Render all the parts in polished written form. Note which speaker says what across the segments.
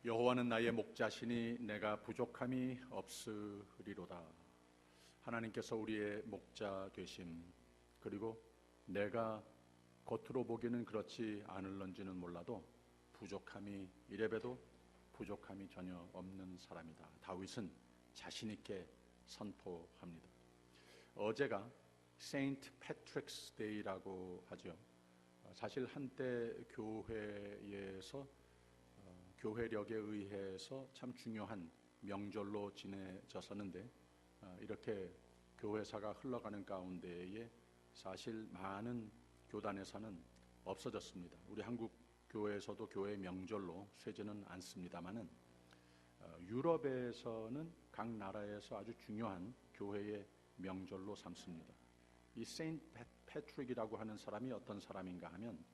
Speaker 1: 여호와는 나의 목자시니 내가 부족함이 없으리로다. 하나님께서 우리의 목자 되심, 그리고 내가 겉으로 보기는 그렇지 않을런지는 몰라도 부족함이 이래봬도 부족함이 전혀 없는 사람이다. 다윗은 자신 있게 선포합니다. 어제가 세인트 패트릭스 데이라고 하죠. 사실 한때 교회에서 교회력에 의해서 참 중요한 명절로 지내졌었는데, 이렇게 교회사가 흘러가는 가운데에 사실 많은 교단에서는 없어졌습니다. 우리 한국 교회에서도 교회 명절로 쇠지는 않습니다만은 유럽에서는 각 나라에서 아주 중요한 교회의 명절로 삼습니다. 이 세인트 패트릭이라고 하는 사람이 어떤 사람인가 하면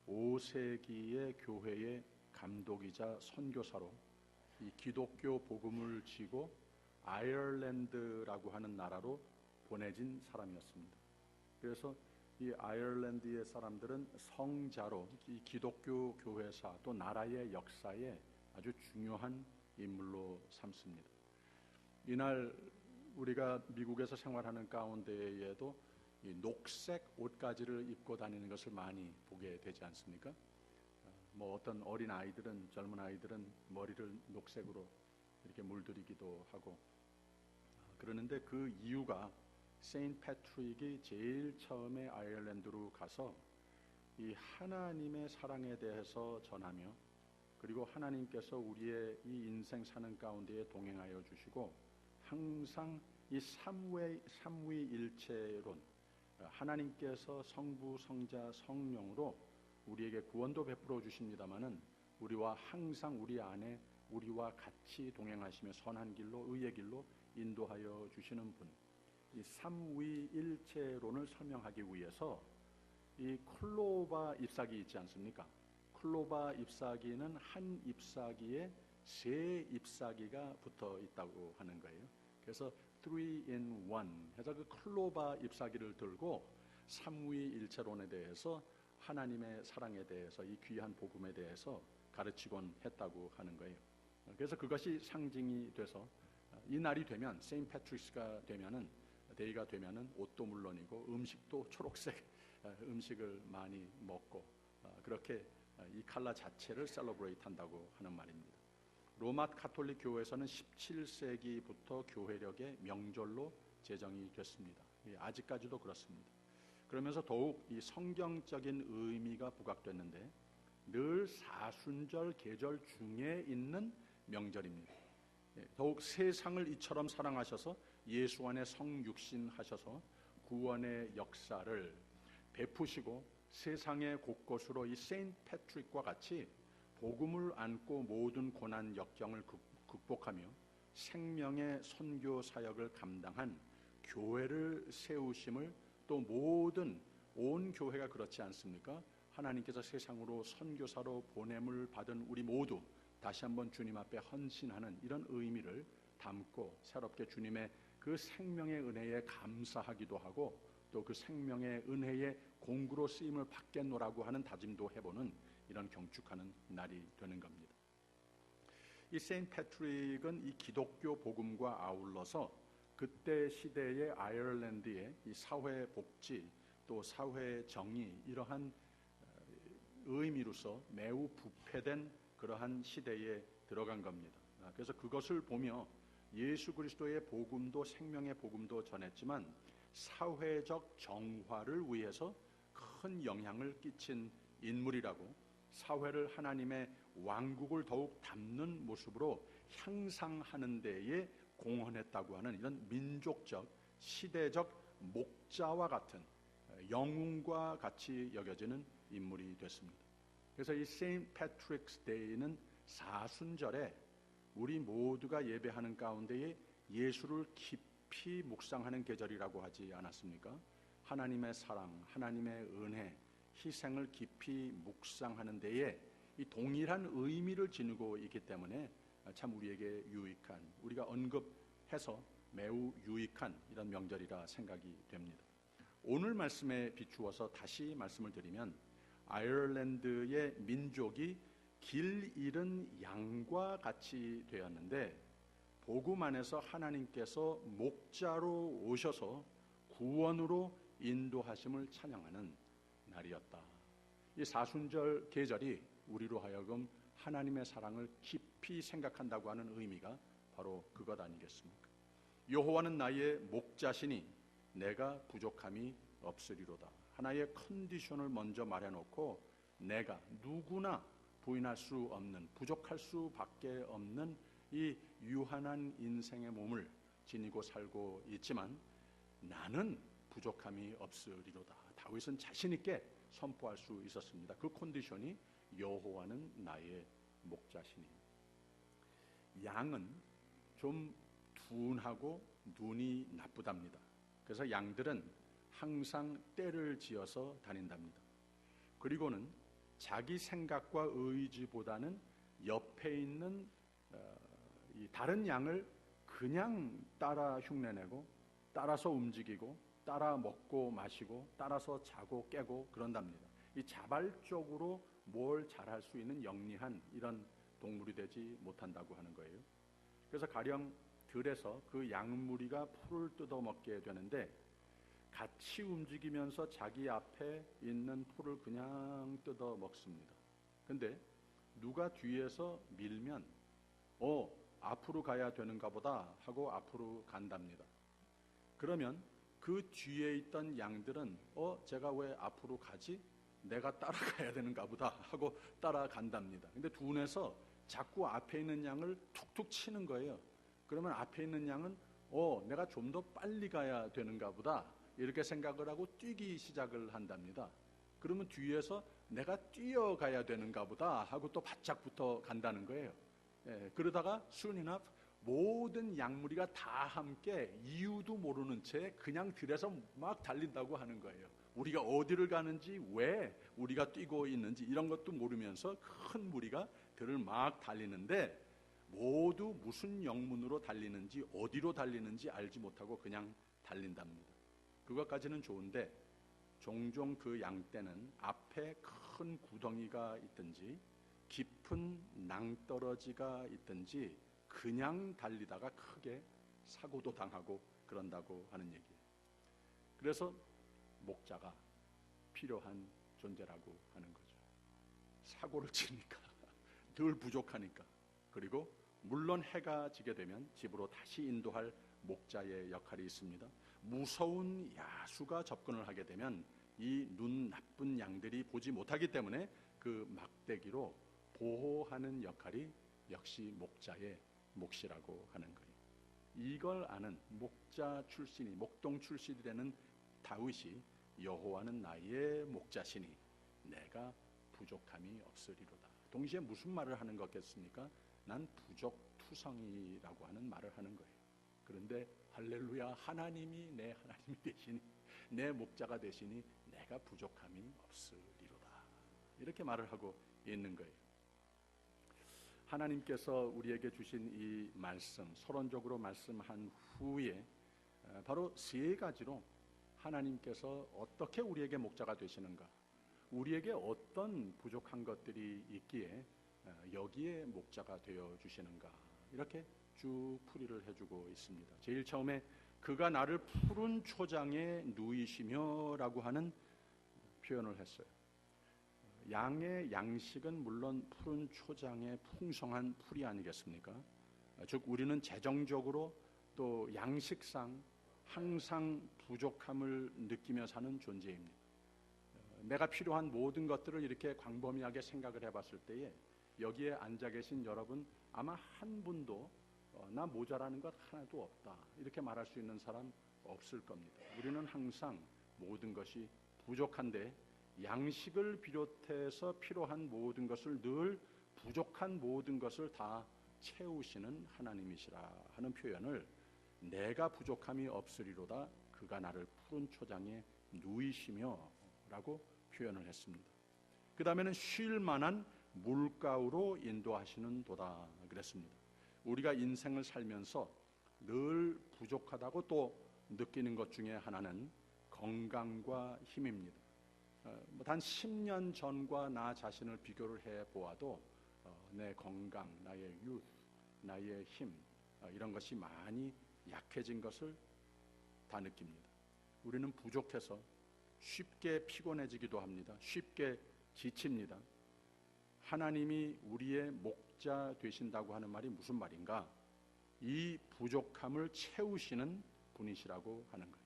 Speaker 1: 5세기의 교회의 감독이자 선교사로 이 기독교 복음을 지고 아이얼랜드라고 하는 나라로 보내진 사람이었습니다. 그래서 이 아이얼랜드의 사람들은 성자로 이 기독교 교회사 또 나라의 역사에 아주 중요한 인물로 삼습니다. 이날 우리가 미국에서 생활하는 가운데에도 이 녹색 옷가지를 입고 다니는 것을 많이 보게 되지 않습니까? 뭐 어떤 어린 아이들은, 젊은 아이들은 머리를 녹색으로 이렇게 물들이기도 하고 그러는데, 그 이유가 세인트 패트릭이 제일 처음에 아이얼랜드로 가서 이 하나님의 사랑에 대해서 전하며, 그리고 하나님께서 우리의 이 인생 사는 가운데에 동행하여 주시고 항상 이 삼위일체론, 하나님께서 성부, 성자, 성령으로 우리에게 구원도 베풀어 주십니다마는 우리와 항상 우리 안에 우리와 같이 동행하시며 선한 길로, 의의 길로 인도하여 주시는 분, 이 삼위일체론을 설명하기 위해서 이 클로바 잎사귀 있지 않습니까? 클로바 잎사귀는 한 잎사귀에 세 잎사귀가 붙어 있다고 하는 거예요. 그래서 3in1 해서 그 클로바 잎사귀를 들고 삼위일체론에 대해서, 하나님의 사랑에 대해서, 이 귀한 복음에 대해서 가르치곤 했다고 하는 거예요. 그래서 그것이 상징이 돼서 이 날이 되면, 세인트 패트릭스가 되면은, 데이가 되면은 옷도 물론이고 음식도 초록색 음식을 많이 먹고 그렇게 이 컬러 자체를 셀러브레이트 한다고 하는 말입니다. 로마 가톨릭 교회에서는 17세기부터 교회력의 명절로 제정이 됐습니다. 아직까지도 그렇습니다. 그러면서 더욱 이 성경적인 의미가 부각됐는데, 늘 사순절 계절 중에 있는 명절입니다. 더욱 세상을 이처럼 사랑하셔서 예수 안에 성육신하셔서 구원의 역사를 베푸시고 세상의 곳곳으로 이 세인트 패트릭과 같이 복음을 안고 모든 고난 역경을 극복하며 생명의 선교 사역을 감당한 교회를 세우심을, 또 모든 온 교회가 그렇지 않습니까? 하나님께서 세상으로 선교사로 보냄을 받은 우리 모두 다시 한번 주님 앞에 헌신하는 이런 의미를 담고 새롭게 주님의 그 생명의 은혜에 감사하기도 하고, 또 그 생명의 은혜의 공구로 쓰임을 받겠노라고 하는 다짐도 해보는 이런 경축하는 날이 되는 겁니다. 이 세인트 패트릭은 이 기독교 복음과 아울러서 그때 시대의 아이얼랜드의 이 사회 복지 또 사회 정의, 이러한 의미로서 매우 부패된 그러한 시대에 들어간 겁니다. 그래서 그것을 보며 예수 그리스도의 복음도, 생명의 복음도 전했지만 사회적 정화를 위해서 큰 영향을 끼친 인물이라고, 사회를 하나님의 왕국을 더욱 담는 모습으로 향상하는 데에 공헌했다고 하는 이런 민족적, 시대적 목자와 같은, 영웅과 같이 여겨지는 인물이 됐습니다. 그래서 이 세인트 패트릭스 데이는 사순절에 우리 모두가 예배하는 가운데에 예수를 깊이 묵상하는 계절이라고 하지 않았습니까? 하나님의 사랑, 하나님의 은혜, 희생을 깊이 묵상하는 데에 이 동일한 의미를 지니고 있기 때문에 참 우리에게 유익한, 우리가 언급해서 매우 유익한 이런 명절이라 생각이 됩니다. 오늘 말씀에 비추어서 다시 말씀을 드리면, 아이얼랜드의 민족이 길 잃은 양과 같이 되었는데 복음 안에서 하나님께서 목자로 오셔서 구원으로 인도하심을 찬양하는 날이었다. 이 사순절 계절이 우리로 하여금 하나님의 사랑을 깊이 생각한다고 하는 의미가 바로 그것 아니겠습니까? 여호와는 나의 목자시니 내가 부족함이 없으리로다. 하나의 컨디션을 먼저 말해놓고 내가 누구나 부인할 수 없는, 부족할 수밖에 없는 이 유한한 인생의 몸을 지니고 살고 있지만 나는 부족함이 없으리로다. 다윗은 자신 있게 선포할 수 있었습니다. 그 컨디션이 여호와는 나의 목자시니. 양은 좀 둔하고 눈이 나쁘답니다. 그래서 양들은 항상 떼를 지어서 다닌답니다. 그리고는 자기 생각과 의지보다는 옆에 있는 이 다른 양을 그냥 따라 흉내내고 따라서 움직이고 따라 먹고 마시고 따라서 자고 깨고 그런답니다. 이 자발적으로 뭘 잘할 수 있는 영리한 이런 동물이 되지 못한다고 하는 거예요. 그래서 가령 들에서 그 양무리가 풀을 뜯어먹게 되는데 같이 움직이면서 자기 앞에 있는 풀을 그냥 뜯어먹습니다. 근데 누가 뒤에서 밀면 앞으로 가야 되는가 보다 하고 앞으로 간답니다. 그러면 그 뒤에 있던 양들은 제가 왜 앞으로 가지? 내가 따라가야 되는가 보다 하고 따라간답니다. 근데 둔해서 자꾸 앞에 있는 양을 툭툭 치는 거예요. 그러면 앞에 있는 양은 내가 좀 더 빨리 가야 되는가 보다 이렇게 생각을 하고 뛰기 시작을 한답니다. 그러면 뒤에서 내가 뛰어가야 되는가 보다 하고 또 바짝 붙어 간다는 거예요. 그러다가 soon enough 모든 양무리가 다 함께 이유도 모르는 채 그냥 들에서 막 달린다고 하는 거예요. 우리가 어디를 가는지, 왜 우리가 뛰고 있는지 이런 것도 모르면서 큰 무리가 들을 막 달리는데 모두 무슨 영문으로 달리는지 어디로 달리는지 알지 못하고 그냥 달린답니다. 그것까지는 좋은데 종종 그 양떼는 앞에 큰 구덩이가 있든지 깊은 낭떠러지가 있든지 그냥 달리다가 크게 사고도 당하고 그런다고 하는 얘기예요. 그래서 목자가 필요한 존재라고 하는 거죠. 사고를 치니까 늘 부족하니까. 그리고 물론 해가 지게 되면 집으로 다시 인도할 목자의 역할이 있습니다. 무서운 야수가 접근을 하게 되면 이 눈 나쁜 양들이 보지 못하기 때문에 그 막대기로 보호하는 역할이 역시 목자의 몫이라고 하는 거예요. 이걸 아는 목자 출신이, 목동 출신이 되는 다윗이 여호와는 나의 목자시니 내가 부족함이 없으리로다. 동시에 무슨 말을 하는 거겠습니까? 난 부족투성이라고 하는 말을 하는 거예요. 그런데 할렐루야, 하나님이 내 하나님이 되시니 내 목자가 되시니 내가 부족함이 없으리로다. 이렇게 말을 하고 있는 거예요. 하나님께서 우리에게 주신 이 말씀, 서론적으로 말씀한 후에 바로 세 가지로 하나님께서 어떻게 우리에게 목자가 되시는가, 우리에게 어떤 부족한 것들이 있기에 여기에 목자가 되어 주시는가, 이렇게 쭉 풀이를 해주고 있습니다. 제일 처음에 그가 나를 푸른 초장에 누이시며 라고 하는 표현을 했어요. 양의 양식은 물론 푸른 초장의 풍성한 풀이 아니겠습니까? 즉 우리는 재정적으로 또 양식상 항상 부족함을 느끼며 사는 존재입니다. 내가 필요한 모든 것들을 이렇게 광범위하게 생각을 해봤을 때에 여기에 앉아 계신 여러분 아마 한 분도 나 모자라는 것 하나도 없다 이렇게 말할 수 있는 사람 없을 겁니다. 우리는 항상 모든 것이 부족한데 양식을 비롯해서 필요한 모든 것을 늘 부족한 모든 것을 다 채우시는 하나님이시라 하는 표현을 내가 부족함이 없으리로다 그가 나를 푸른 초장에 누이시며 라고 표현을 했습니다. 그 다음에는 쉴 만한 물가로 인도하시는 도다 그랬습니다. 우리가 인생을 살면서 늘 부족하다고 또 느끼는 것 중에 하나는 건강과 힘입니다. 단 10년 전과 나 자신을 비교를 해보아도 내 건강, 나의 youth, 나의 힘, 이런 것이 많이 약해진 것을 다 느낍니다. 우리는 부족해서 쉽게 피곤해지기도 합니다. 쉽게 지칩니다. 하나님이 우리의 목자 되신다고 하는 말이 무슨 말인가? 이 부족함을 채우시는 분이시라고 하는 거예요.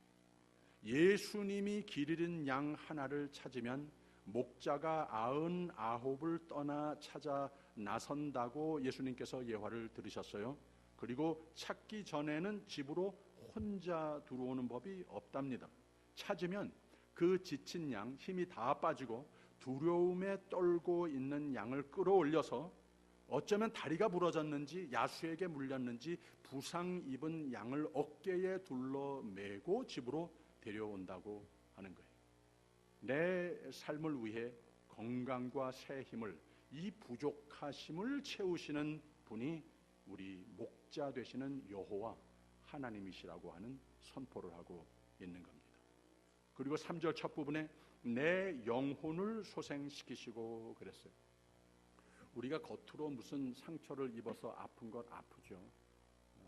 Speaker 1: 예수님이 길 잃은 양 하나를 찾으면 목자가 99을 떠나 찾아 나선다고 예수님께서 예화를 들으셨어요. 그리고 찾기 전에는 집으로 혼자 들어오는 법이 없답니다. 찾으면 그 지친 양, 힘이 다 빠지고 두려움에 떨고 있는 양을 끌어올려서 어쩌면 다리가 부러졌는지 야수에게 물렸는지 부상 입은 양을 어깨에 둘러매고 집으로 데려온다고 하는 거예요. 내 삶을 위해 건강과 새 힘을, 이 부족하심을 채우시는 분이 우리 목자 되시는 여호와 하나님이시라고 하는 선포를 하고 있는 겁니다. 그리고 3절 첫 부분에 내 영혼을 소생시키시고 그랬어요. 우리가 겉으로 무슨 상처를 입어서 아픈 것 아프죠.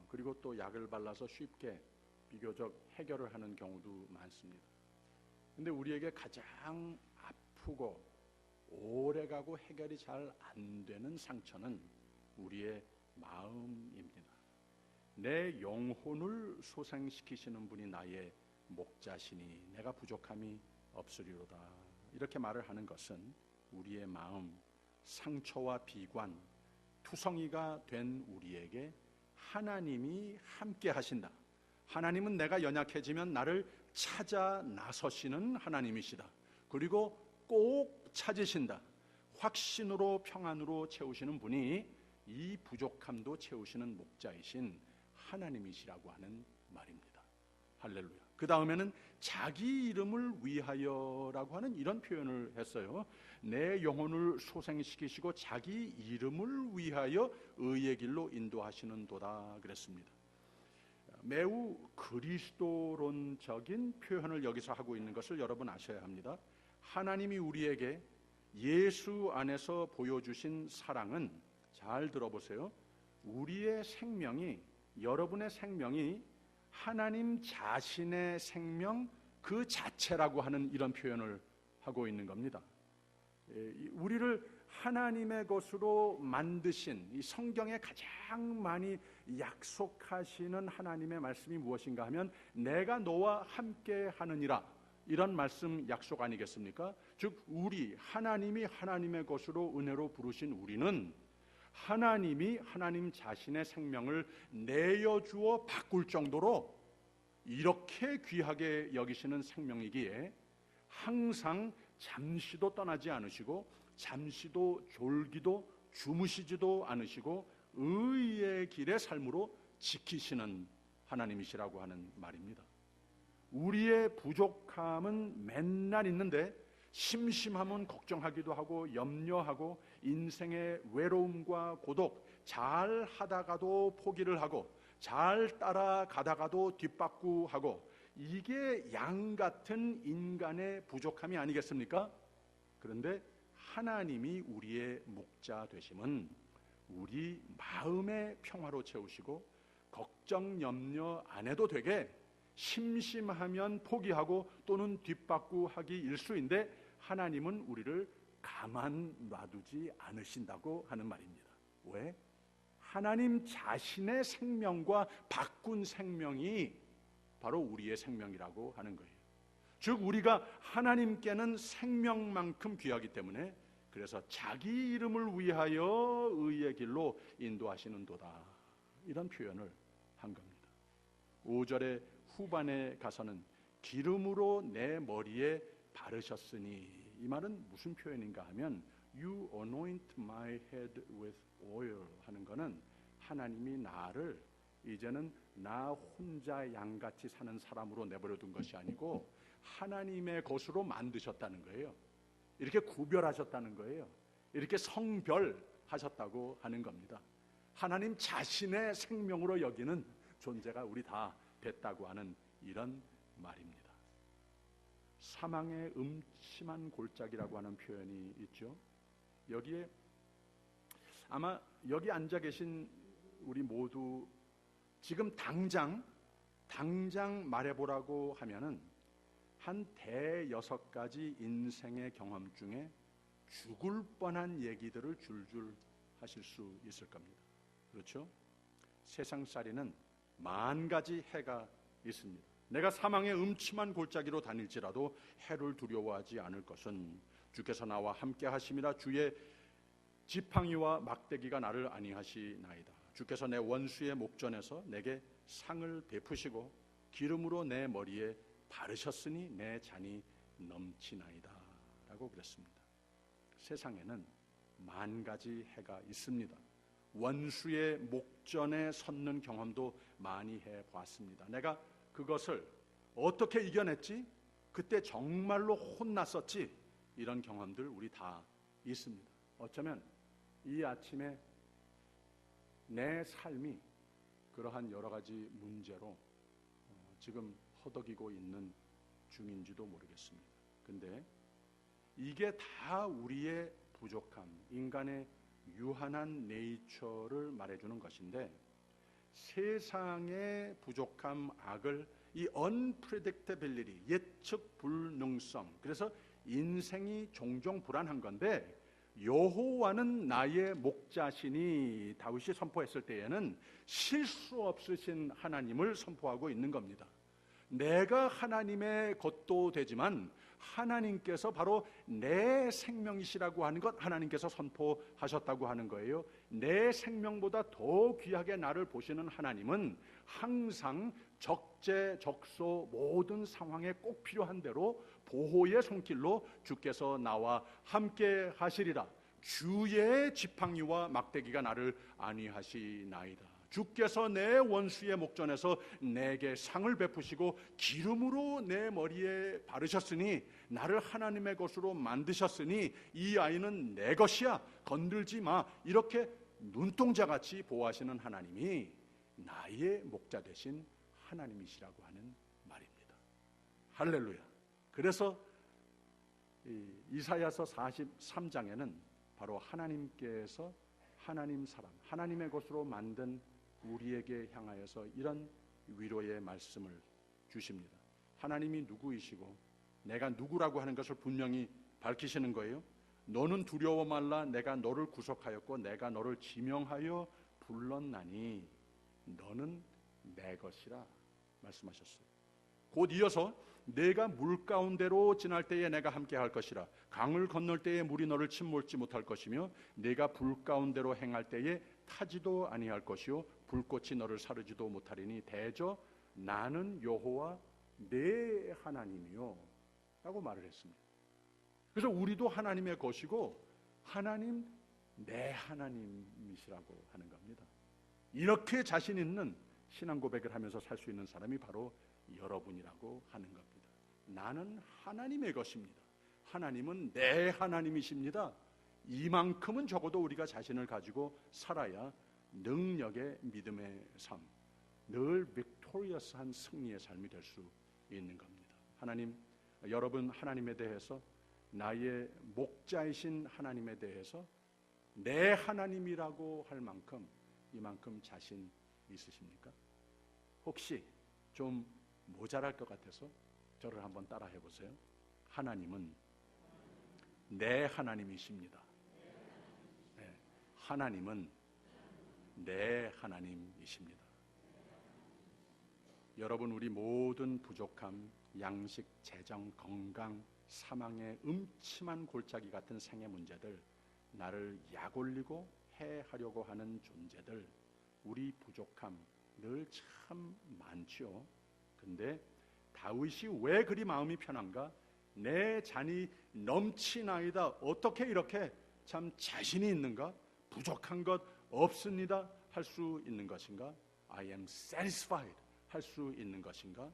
Speaker 1: 그리고 또 약을 발라서 쉽게 비교적 해결을 하는 경우도 많습니다. 근데 우리에게 가장 아프고 오래가고 해결이 잘 안 되는 상처는 우리의 마음입니다. 내 영혼을 소생시키시는 분이 나의 목자시니 내가 부족함이 없으리로다. 이렇게 말을 하는 것은 우리의 마음, 상처와 비관, 투성이가 된 우리에게 하나님이 함께 하신다. 하나님은 내가 연약해지면 나를 찾아 나서시는 하나님이시다. 그리고 꼭 찾으신다. 확신으로 평안으로 채우시는 분이 이 부족함도 채우시는 목자이신 하나님이시라고 하는 말입니다. 할렐루야. 그 다음에는 자기 이름을 위하여라고 하는 이런 표현을 했어요. 내 영혼을 소생시키시고 자기 이름을 위하여 의의 길로 인도하시는도다 그랬습니다. 매우 그리스도론적인 표현을 여기서 하고 있는 것을 여러분 아셔야 합니다. 하나님이 우리에게 예수 안에서 보여주신 사랑은, 잘 들어보세요, 우리의 생명이, 여러분의 생명이 하나님 자신의 생명 그 자체라고 하는 이런 표현을 하고 있는 겁니다. 우리를 하나님의 것으로 만드신 이 성경에 가장 많이 약속하시는 하나님의 말씀이 무엇인가 하면 내가 너와 함께 하느니라, 이런 말씀 약속 아니겠습니까? 즉 우리 하나님이 하나님의 것으로 은혜로 부르신 우리는 하나님이 하나님 자신의 생명을 내어주어 바꿀 정도로 이렇게 귀하게 여기시는 생명이기에 항상 잠시도 떠나지 않으시고 잠시도 졸기도 주무시지도 않으시고 의의 길의 삶으로 지키시는 하나님이시라고 하는 말입니다. 우리의 부족함은 맨날 있는데 심심하면 걱정하기도 하고 염려하고 인생의 외로움과 고독, 잘 하다가도 포기를 하고 잘 따라가다가도 뒷바꾸하고, 이게 양 같은 인간의 부족함이 아니겠습니까? 그런데 하나님이 우리의 목자 되심은 우리 마음의 평화로 채우시고 걱정 염려 안 해도 되게 심심하면 포기하고 또는 뒷바꾸하기 일수인데 하나님은 우리를 가만 놔두지 않으신다고 하는 말입니다. 왜? 하나님 자신의 생명과 바꾼 생명이 바로 우리의 생명이라고 하는 거예요. 즉 우리가 하나님께는 생명만큼 귀하기 때문에 그래서 자기 이름을 위하여 의의 길로 인도하시는도다, 이런 표현을 한 겁니다. 5절의 후반에 가서는 기름으로 내 머리에 바르셨으니, 이 말은 무슨 표현인가 하면 You anoint my head with oil 하는 거는 하나님이 나를 이제는 나 혼자 양같이 사는 사람으로 내버려 둔 것이 아니고 하나님의 것으로 만드셨다는 거예요. 이렇게 구별하셨다는 거예요. 이렇게 성별하셨다고 하는 겁니다. 하나님 자신의 생명으로 여기는 존재가 우리 다 됐다고 하는 이런 말입니다. 사망의 음침한 골짜기라고 하는 표현이 있죠. 여기에 아마 여기 앉아 계신 우리 모두 지금 당장 말해보라고 하면은 한 대여섯 가지 인생의 경험 중에 죽을 뻔한 얘기들을 줄줄 하실 수 있을 겁니다. 그렇죠? 세상살이는 만 가지 해가 있습니다. 내가 사망의 음침한 골짜기로 다닐지라도 해를 두려워하지 않을 것은 주께서 나와 함께 하심이라. 주의 지팡이와 막대기가 나를 안위하시나이다. 주께서 내 원수의 목전에서 내게 상을 베푸시고 기름으로 내 머리에 바르셨으니 내 잔이 넘치나이다 라고 그랬습니다. 세상에는 만 가지 해가 있습니다. 원수의 목전에 섰는 경험도 많이 해봤습니다. 내가 그것을 어떻게 이겨냈지? 그때 정말로 혼났었지? 이런 경험들 우리 다 있습니다. 어쩌면 이 아침에 내 삶이 그러한 여러 가지 문제로 지금 허덕이고 있는 중인지도 모르겠습니다. 근데 이게 다 우리의 부족함, 인간의 유한한 네이처를 말해주는 것인데, 세상의 부족함, 악을 이 unpredictability, 예측 불능성, 그래서 인생이 종종 불안한 건데, 여호와는 나의 목자시니 다윗이 선포했을 때에는 실수 없으신 하나님을 선포하고 있는 겁니다. 내가 하나님의 것도 되지만 하나님께서 바로 내 생명이시라고 하는 것 하나님께서 선포하셨다고 하는 거예요. 내 생명보다 더 귀하게 나를 보시는 하나님은 항상 적재적소 모든 상황에 꼭 필요한 대로 보호의 손길로 주께서 나와 함께 하시리라. 주의 지팡이와 막대기가 나를 안위하시나이다. 주께서 내 원수의 목전에서 내게 상을 베푸시고 기름으로 내 머리에 바르셨으니, 나를 하나님의 것으로 만드셨으니 이 아이는 내 것이야, 건들지 마, 이렇게 눈동자같이 보호하시는 하나님이 나의 목자 되신 하나님이시라고 하는 말입니다. 할렐루야. 그래서 이사야서 43장에는 바로 하나님께서 하나님 사람, 하나님의 것으로 만든 우리에게 향하여서 이런 위로의 말씀을 주십니다. 하나님이 누구이시고 내가 누구라고 하는 것을 분명히 밝히시는 거예요. 너는 두려워 말라. 내가 너를 구속하였고 내가 너를 지명하여 불렀나니 너는 내 것이라 말씀하셨어요. 곧 이어서 내가 물 가운데로 지날 때에 내가 함께 할 것이라. 강을 건널 때에 물이 너를 침몰지 못할 것이며 내가 불 가운데로 행할 때에 타지도 아니할 것이요 불꽃이 너를 사르지도 못하리니 대저 나는 여호와 내 하나님이요 라고 말을 했습니다. 그래서 우리도 하나님의 것이고 하나님 내 하나님이시라고 하는 겁니다. 이렇게 자신 있는 신앙 고백을 하면서 살 수 있는 사람이 바로 여러분이라고 하는 겁니다. 나는 하나님의 것입니다. 하나님은 내 하나님이십니다. 이만큼은 적어도 우리가 자신을 가지고 살아야 능력의 믿음의 삶, 늘 빅토리어스한 승리의 삶이 될 수 있는 겁니다. 하나님, 여러분 하나님에 대해서, 나의 목자이신 하나님에 대해서 내 하나님이라고 할 만큼 이만큼 자신 있으십니까? 혹시 좀 모자랄 것 같아서 저를 한번 따라 해보세요. 하나님은 내 하나님이십니다. 네, 하나님은 내 하나님이십니다. 여러분, 우리 모든 부족함, 양식, 재정, 건강, 사망의 음침한 골짜기 같은 생의 문제들, 나를 약올리고 해하려고 하는 존재들, 우리 부족함 늘 참 많죠. 근데 다윗이 왜 그리 마음이 편한가? 내 잔이 넘치나이다. 어떻게 이렇게 참 자신이 있는가? 부족한 것 없습니다 할 수 있는 것인가? I am satisfied 할 수 있는 것인가?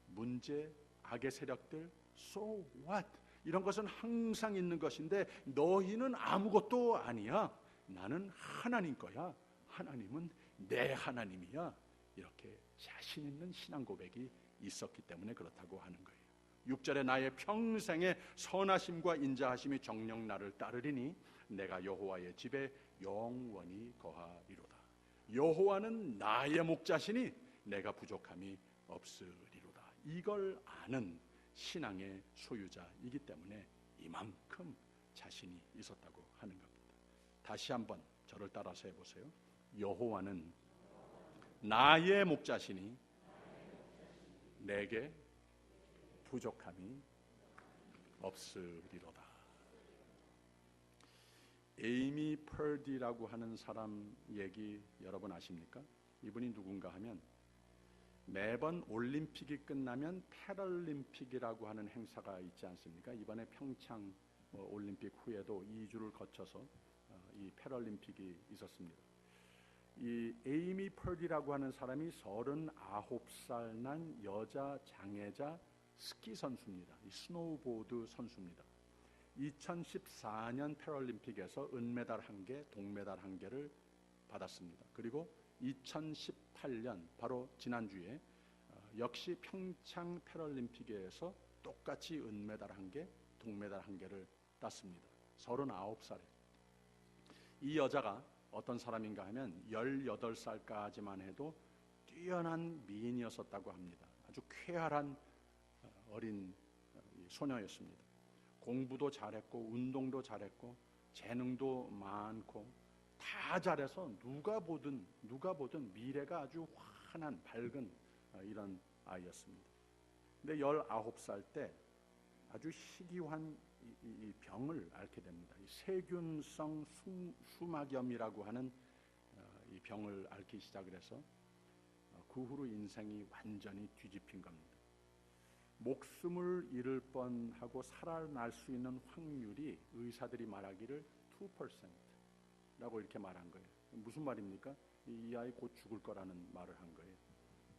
Speaker 1: 문제, 악의 세력들, so what? 이런 것은 항상 있는 것인데 너희는 아무것도 아니야. 나는 하나님 거야. 하나님은 내 하나님이야. 이렇게 자신 있는 신앙 고백이 있었기 때문에 그렇다고 하는 거예요. 6절에 나의 평생의 선하심과 인자하심이 정녕 나를 따르리니 내가 여호와의 집에 영원히 거하리로다. 여호와는 나의 목자시니 내가 부족함이 없으리로다. 이걸 아는 신앙의 소유자이기 때문에 이만큼 자신이 있었다고 하는 겁니다. 다시 한번 저를 따라서 해보세요. 여호와는 나의 목자시니 내게 부족함이 없으리로다. 에이미 펄디라고 하는 사람 얘기 여러분 아십니까? 이분이 누군가 하면 매번 올림픽이 끝나면 패럴림픽이라고 하는 행사가 있지 않습니까? 이번에 평창 올림픽 후에도 2주를 거쳐서 이 패럴림픽이 있었습니다. 이 에이미 펄디라고 하는 사람이 39살 난 여자 장애자 스키 선수입니다. 이 스노우보드 선수입니다. 2014년 패럴림픽에서 은메달 1개, 동메달 1개를 받았습니다. 그리고 2018년 바로 지난주에 역시 평창 패럴림픽에서 똑같이 은메달 1개, 동메달 1개를 땄습니다. 39살에. 이 여자가 어떤 사람인가 하면 18살까지만 해도 뛰어난 미인이었었다고 합니다. 아주 쾌활한 어린 소녀였습니다. 공부도 잘했고 운동도 잘했고 재능도 많고 다 잘해서 누가 보든 미래가 아주 환한 밝은 이런 아이였습니다. 근데 19살 때 아주 희귀한 이 병을 앓게 됩니다. 이 세균성 수막염이라고 하는 이 병을 앓기 시작을 해서 그 후로 인생이 완전히 뒤집힌 겁니다. 목숨을 잃을 뻔하고 살아날 수 있는 확률이 의사들이 말하기를 2%라고 이렇게 말한 거예요. 무슨 말입니까? 이 아이 곧 죽을 거라는 말을 한 거예요.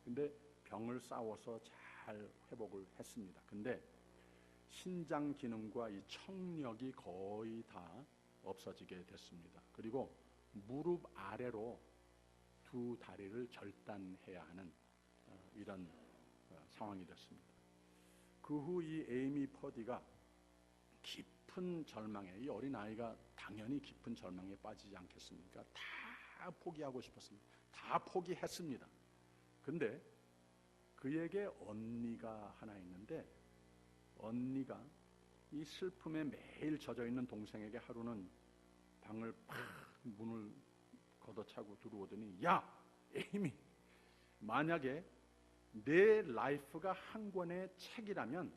Speaker 1: 근데 병을 싸워서 잘 회복을 했습니다. 근데 신장 기능과 이 청력이 거의 다 없어지게 됐습니다. 그리고 무릎 아래로 두 다리를 절단해야 하는 이런 상황이 됐습니다. 그 후 이 에이미 퍼디가 깊은 절망에, 이 어린아이가 당연히 깊은 절망에 빠지지 않겠습니까? 다 포기하고 싶었습니다. 다 포기했습니다. 근데 그에게 언니가 하나 있는데 언니가 이 슬픔에 매일 젖어있는 동생에게 하루는 방을 팍 문을 걷어차고 들어오더니 야 에이미, 만약에 내 라이프가 한 권의 책이라면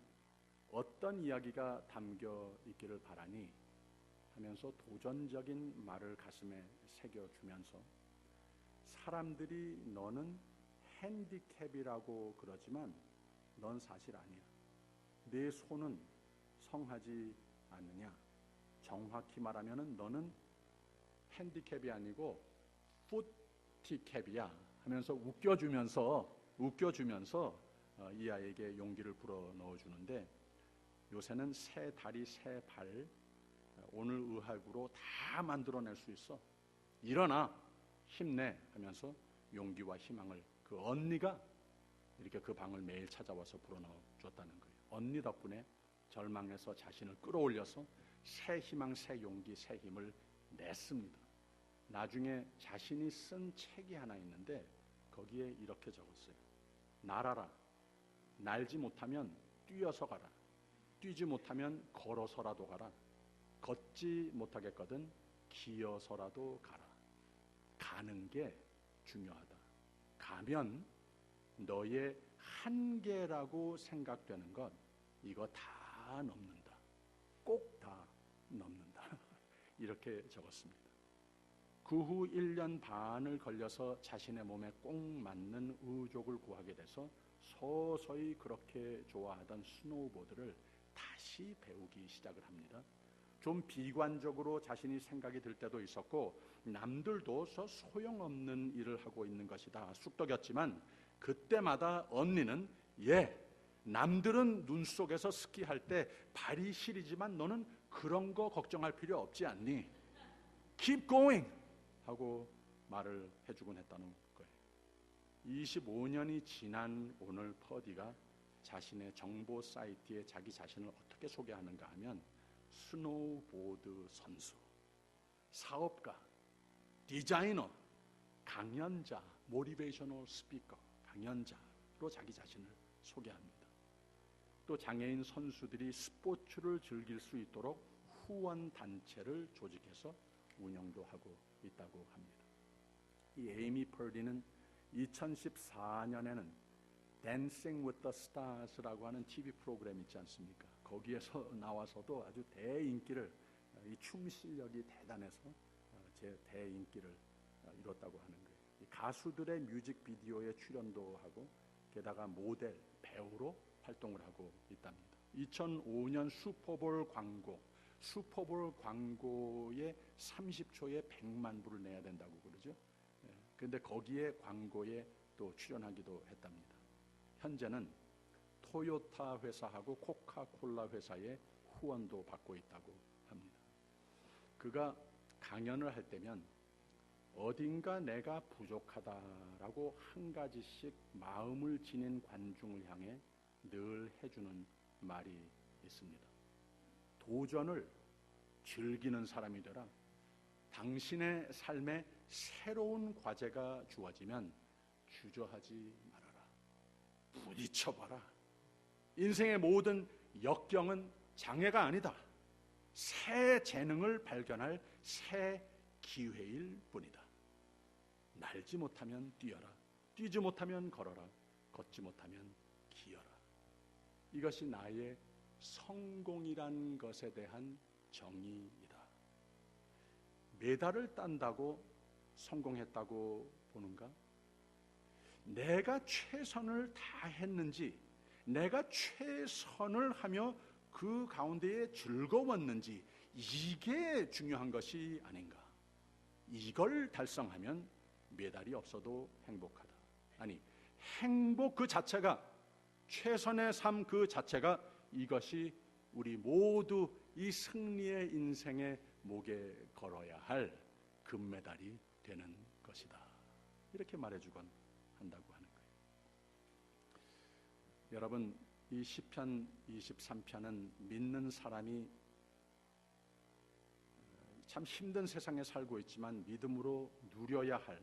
Speaker 1: 어떤 이야기가 담겨 있기를 바라니 하면서 도전적인 말을 가슴에 새겨주면서 사람들이 너는 핸디캡이라고 그러지만 넌 사실 아니야. 내 손은 성하지 않느냐. 정확히 말하면 너는 핸디캡이 아니고 푸티캡이야 하면서 웃겨주면서 이 아이에게 용기를 불어넣어주는데 요새는 새 다리 새 발 오늘 의학으로 다 만들어낼 수 있어. 일어나 힘내 하면서 용기와 희망을 그 언니가 이렇게 그 방을 매일 찾아와서 불어넣어줬다는 거예요. 언니 덕분에 절망에서 자신을 끌어올려서 새 희망, 새 용기, 새 힘을 냈습니다. 나중에 자신이 쓴 책이 하나 있는데 거기에 이렇게 적었어요. 날아라. 날지 못하면 뛰어서 가라. 뛰지 못하면 걸어서라도 가라. 걷지 못하겠거든 기어서라도 가라. 가는 게 중요하다. 가면 너의 한계라고 생각되는 것 이거 다 넘는다. 꼭 다 넘는다. 이렇게 적었습니다. 그 후 1년 반을 걸려서 자신의 몸에 꼭 맞는 의족을 구하게 돼서 서서히 그렇게 좋아하던 스노우보드를 다시 배우기 시작을 합니다. 좀 비관적으로 자신이 생각이 들 때도 있었고 남들도 소용없는 일을 하고 있는 것이다 쑥덕였지만 그때마다 언니는 남들은 눈 속에서 스키할 때 발이 시리지만 너는 그런 거 걱정할 필요 없지 않니? Keep going! 하고 말을 해주곤 했다는 거예요. 25년이 지난 오늘 퍼디가 자신의 정보 사이트에 자기 자신을 어떻게 소개하는가 하면 스노우보드 선수 사업가, 디자이너, 강연자, 모티베이셔널 스피커, 강연자로 자기 자신을 소개합니다. 또 장애인 선수들이 스포츠를 즐길 수 있도록 후원 단체를 조직해서 운영도 하고 있다고 합니다. 이 에이미 펄리는 2014년에는 Dancing with the Stars라고 하는 TV 프로그램 있지 않습니까? 거기에서 나와서도 아주 대인기를, 이 춤 실력이 대단해서 제 대인기를 이뤘다고 하는 거예요. 이 가수들의 뮤직비디오에 출연도 하고 게다가 모델, 배우로 활동을 하고 있답니다. 2005년 슈퍼볼 광고에 30초에 100만 불을 내야 된다고 그러죠. 그런데 거기에 광고에 또 출연하기도 했답니다. 현재는 토요타 회사하고 코카콜라 회사의 후원도 받고 있다고 합니다. 그가 강연을 할 때면 어딘가 내가 부족하다라고 한 가지씩 마음을 지닌 관중을 향해 늘 해주는 말이 있습니다. 도전을 즐기는 사람이 되라. 당신의 삶에 새로운 과제가 주어지면 주저하지 말아라. 부딪혀봐라. 인생의 모든 역경은 장애가 아니다. 새 재능을 발견할 새 기회일 뿐이다. 날지 못하면 뛰어라. 뛰지 못하면 걸어라. 걷지 못하면 기어라. 이것이 나의 성공이란 것에 대한 정의이다. 메달을 딴다고 성공했다고 보는가? 내가 최선을 다했는지, 내가 최선을 하며 그 가운데에 즐거웠는지, 이게 중요한 것이 아닌가? 이걸 달성하면 메달이 없어도 행복하다. 아니, 행복 그 자체가, 최선의 삶 그 자체가, 이것이 우리 모두 이 승리의 인생의 목에 걸어야 할 금메달이 되는 것이다. 이렇게 말해주곤 한다고 하는 거예요. 여러분, 이 시편 23편은 믿는 사람이 참 힘든 세상에 살고 있지만 믿음으로 누려야 할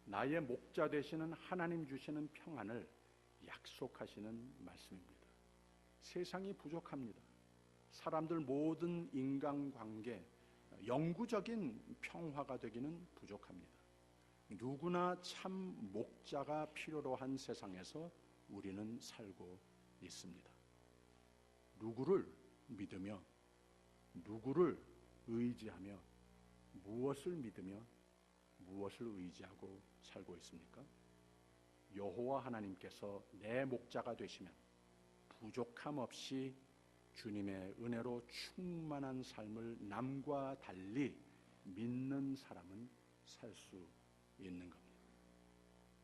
Speaker 1: 나의 목자 되시는 하나님 주시는 평안을 약속하시는 말씀입니다. 세상이 부족합니다. 사람들 모든 인간관계, 영구적인 평화가 되기는 부족합니다. 누구나 참 목자가 필요로 한 세상에서 우리는 살고 있습니다. 누구를 믿으며, 누구를 의지하며, 무엇을 믿으며 무엇을 의지하고 살고 있습니까? 여호와 하나님께서 내 목자가 되시면 부족함 없이 주님의 은혜로 충만한 삶을 남과 달리 믿는 사람은 살 수 있는 겁니다.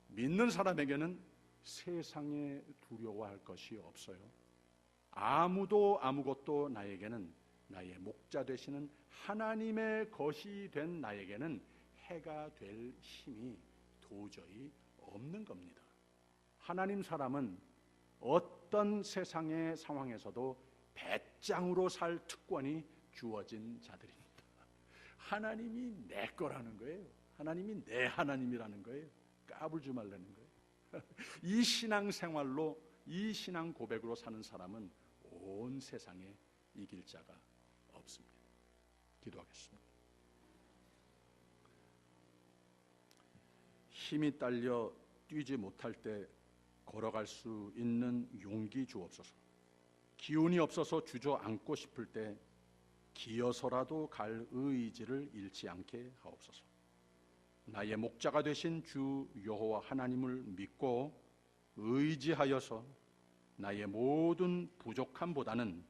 Speaker 1: 믿는 사람에게는 세상에 두려워할 것이 없어요. 아무도 아무것도 나에게는, 나의 목자 되시는 하나님의 것이 된 나에게는 해가 될 힘이 도저히 없는 겁니다. 하나님 사람은 어떤 세상의 상황에서도 배짱으로 살 특권이 주어진 자들입니다. 하나님이 내 거라는 거예요. 하나님이 내 하나님이라는 거예요. 까불지 말라는 거예요. 이 신앙 생활로, 이 신앙 고백으로 사는 사람은 온 세상에 이길 자가 없습니다. 기도하겠습니다. 힘이 딸려 뛰지 못할 때 걸어갈 수 있는 용기 주옵소서. 기운이 없어서 주저앉고 싶을 때 기어서라도 갈 의지를 잃지 않게 하옵소서. 나의 목자가 되신 주 여호와 하나님을 믿고 의지하여서 나의 모든 부족함보다는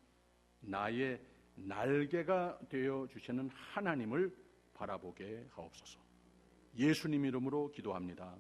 Speaker 1: 나의 날개가 되어 주시는 하나님을 바라보게 하옵소서. 예수님 이름으로 기도합니다.